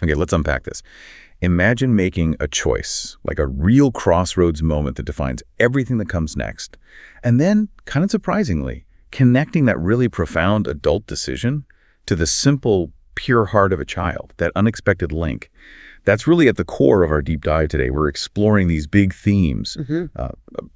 Okay, let's unpack this. Imagine making a choice, like a real crossroads moment that defines everything that comes next. And then, kind of surprisingly, connecting that really profound adult decision to the simple, pure heart of a child, that unexpected link. That's really at the core of our deep dive today. We're exploring these big themes,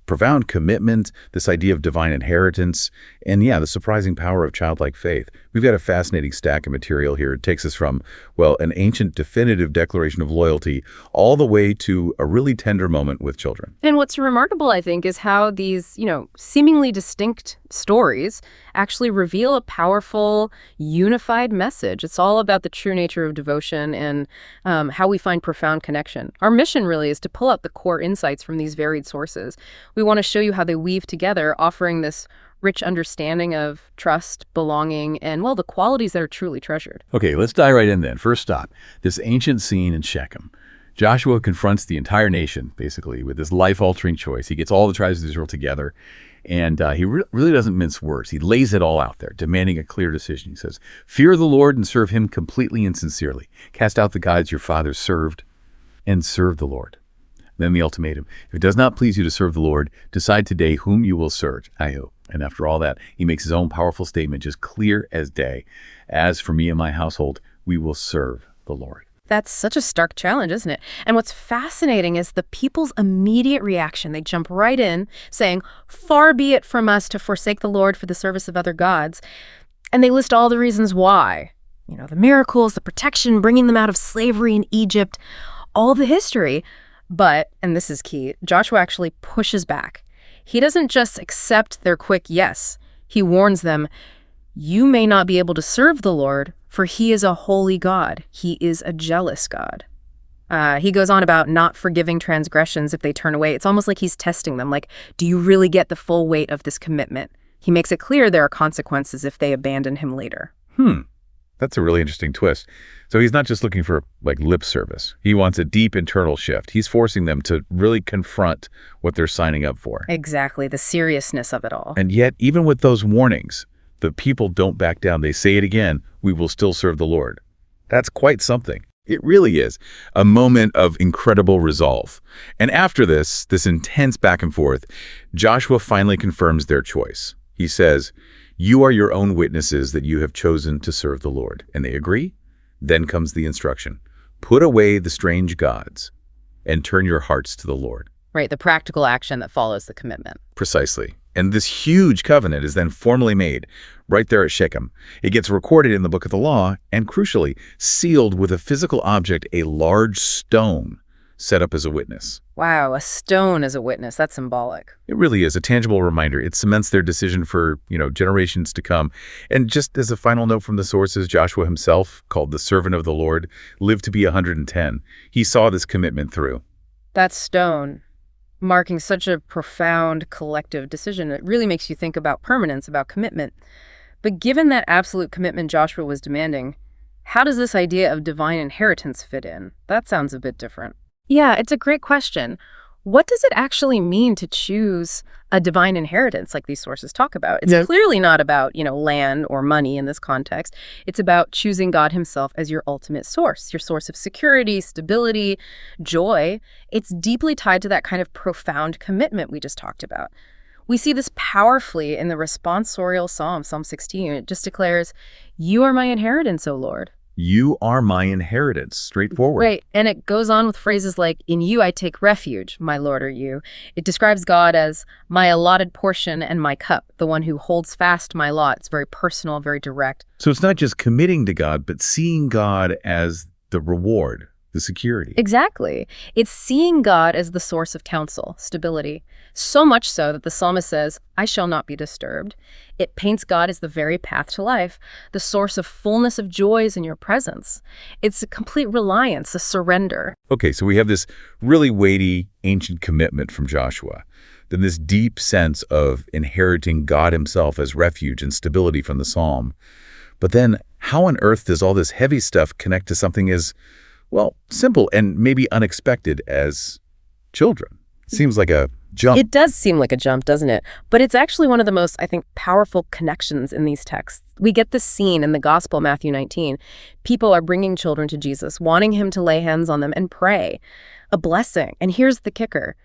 profound commitment, this idea of divine inheritance, and yeah, the surprising power of childlike faith. We've got a fascinating stack of material here. It takes us from, well, an ancient definitive declaration of loyalty all the way to a really tender moment with children. And what's remarkable, I think, is how these, seemingly distinct stories actually reveal a powerful, unified message. It's all about the true nature of devotion and how we find profound connection. Our mission really is to pull out the core insights from these varied sources. We want to show you how they weave together, offering this rich understanding of trust, belonging, and, well, the qualities that are truly treasured. Okay, let's dive right in then. First stop, this ancient scene in Shechem. Joshua confronts the entire nation, basically, with this life-altering choice. He gets all the tribes of Israel together, and he really doesn't mince words. He lays it all out there, demanding a clear decision. He says, "Fear the Lord and serve him completely and sincerely. Cast out the gods your fathers served and serve the Lord." Then the ultimatum: if it does not please you to serve the Lord, decide today whom you will serve. And after all that, he makes his own powerful statement, just clear as day. As for me and my household, we will serve the Lord. That's such a stark challenge, isn't it? And what's fascinating is the people's immediate reaction. They jump right in, saying, "Far be it from us to forsake the Lord for the service of other gods." And they list all the reasons why. The miracles, the protection, bringing them out of slavery in Egypt, all the history. But, and this is key, Joshua actually pushes back. He doesn't just accept their quick yes. He warns them, "You may not be able to serve the Lord, for he is a holy God. He is a jealous God." He goes on about not forgiving transgressions if they turn away. It's almost like he's testing them, like, do you really get the full weight of this commitment? He makes it clear there are consequences if they abandon him later. That's a really interesting twist. So he's not just looking for lip service. He wants a deep internal shift. He's forcing them to really confront what they're signing up for. Exactly, the seriousness of it all. And yet, even with those warnings, the people don't back down. They say it again, "We will still serve the Lord." That's quite something. It really is a moment of incredible resolve. And after this intense back and forth, Joshua finally confirms their choice. He says, "You are your own witnesses that you have chosen to serve the Lord." And they agree. Then comes the instruction: put away the strange gods and turn your hearts to the Lord. Right, the practical action that follows the commitment. Precisely. And this huge covenant is then formally made right there at Shechem. It gets recorded in the book of the law and, crucially, sealed with a physical object, a large stone set up as a witness. Wow, a stone as a witness. That's symbolic. It really is a tangible reminder. It cements their decision for, generations to come. And just as a final note from the sources, Joshua himself, called the servant of the Lord, lived to be 110. He saw this commitment through. That stone, marking such a profound collective decision, it really makes you think about permanence, about commitment. But given that absolute commitment Joshua was demanding, how does this idea of divine inheritance fit in? That sounds a bit different. Yeah, it's a great question. What does it actually mean to choose a divine inheritance like these sources talk about? It's clearly not about, land or money in this context. It's about choosing God himself as your ultimate source, your source of security, stability, joy. It's deeply tied to that kind of profound commitment we just talked about. We see this powerfully in the responsorial psalm, Psalm 16. It just declares, "You are my inheritance, O Lord." You are my inheritance. Straightforward. Right. And it goes on with phrases like, "In you I take refuge, my Lord are you." It describes God as my allotted portion and my cup, the one who holds fast my lot. It's very personal, very direct. So it's not just committing to God, but seeing God as the reward, the security. Exactly. It's seeing God as the source of counsel, stability. So much so that the psalmist says, "I shall not be disturbed." It paints God as the very path to life, the source of fullness of joys in your presence. It's a complete reliance, a surrender. Okay, so we have this really weighty, ancient commitment from Joshua. Then this deep sense of inheriting God himself as refuge and stability from the psalm. But then how on earth does all this heavy stuff connect to something as, well, simple and maybe unexpected as children? Seems like a Jump. It does seem like a jump, doesn't it? But it's actually one of the most, I think, powerful connections in these texts. We get this scene in the Gospel, Matthew 19. People are bringing children to Jesus, wanting him to lay hands on them and pray. A blessing. And here's the kicker.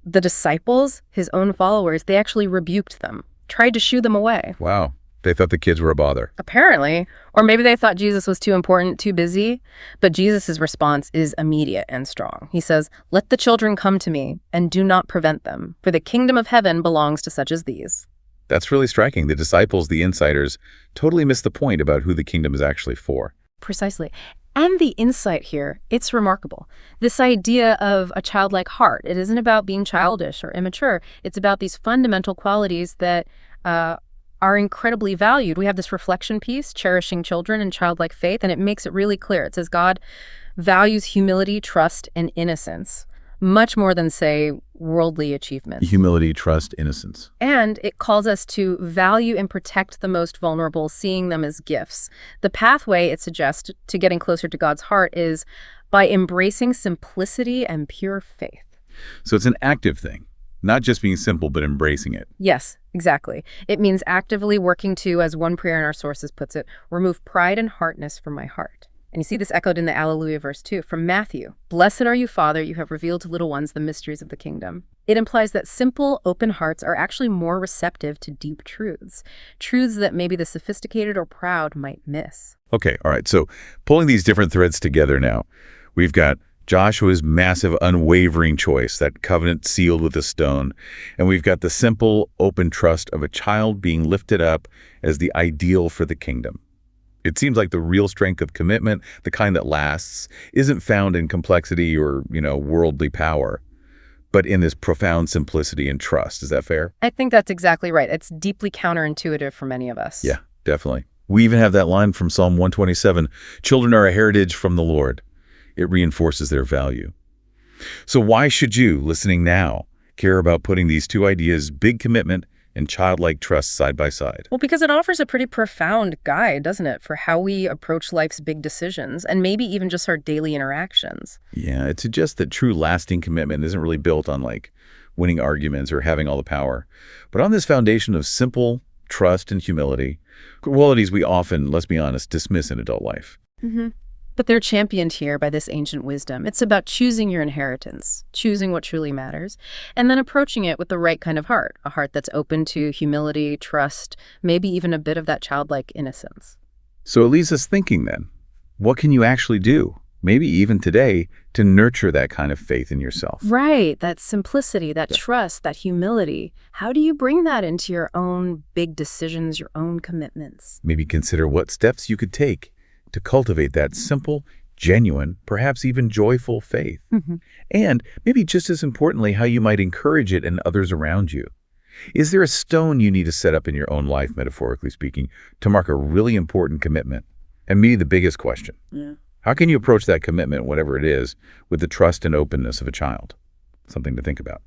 The disciples, his own followers, they actually rebuked them, tried to shoo them away. Wow. They thought the kids were a bother. Apparently. Or maybe they thought Jesus was too important, too busy. But Jesus' response is immediate and strong. He says, "Let the children come to me, and do not prevent them, for the kingdom of heaven belongs to such as these." That's really striking. The disciples, the insiders, totally missed the point about who the kingdom is actually for. Precisely. And the insight here, it's remarkable. This idea of a childlike heart, it isn't about being childish or immature. It's about these fundamental qualities that are incredibly valued. We have this reflection piece, cherishing children and childlike faith, and it makes it really clear. It says God values humility, trust, and innocence much more than, say, worldly achievements. Humility, trust, innocence. And it calls us to value and protect the most vulnerable, seeing them as gifts. The pathway, it suggests, to getting closer to God's heart is by embracing simplicity and pure faith. So it's an active thing, not just being simple, but embracing it. Yes, exactly. It means actively working to, as one prayer in our sources puts it, remove pride and hardness from my heart. And you see this echoed in the Alleluia verse too, from Matthew. "Blessed are you, Father, you have revealed to little ones the mysteries of the kingdom." It implies that simple, open hearts are actually more receptive to deep truths, truths that maybe the sophisticated or proud might miss. Okay, all right. So pulling these different threads together now, we've got Joshua's massive, unwavering choice, that covenant sealed with a stone. And we've got the simple, open trust of a child being lifted up as the ideal for the kingdom. It seems like the real strength of commitment, the kind that lasts, isn't found in complexity or, worldly power, but in this profound simplicity and trust. Is that fair? I think that's exactly right. It's deeply counterintuitive for many of us. Yeah, definitely. We even have that line from Psalm 127, "Children are a heritage from the Lord." It reinforces their value. So why should you, listening now, care about putting these two ideas, big commitment and childlike trust, side by side? Well, because it offers a pretty profound guide, doesn't it, for how we approach life's big decisions and maybe even just our daily interactions. Yeah, it suggests that true lasting commitment isn't really built on winning arguments or having all the power, but on this foundation of simple trust and humility, qualities we often, let's be honest, dismiss in adult life. Mm-hmm. But they're championed here by this ancient wisdom. It's about choosing your inheritance, choosing what truly matters, and then approaching it with the right kind of heart, a heart that's open to humility, trust, maybe even a bit of that childlike innocence. So it leaves us thinking then, what can you actually do, maybe even today, to nurture that kind of faith in yourself? Right, that simplicity, that trust, that humility. How do you bring that into your own big decisions, your own commitments? Maybe consider what steps you could take to cultivate that simple, genuine, perhaps even joyful faith. Mm-hmm. And maybe just as importantly, how you might encourage it in others around you. Is there a stone you need to set up in your own life, metaphorically speaking, to mark a really important commitment? And maybe the biggest question, how can you approach that commitment, whatever it is, with the trust and openness of a child? Something to think about.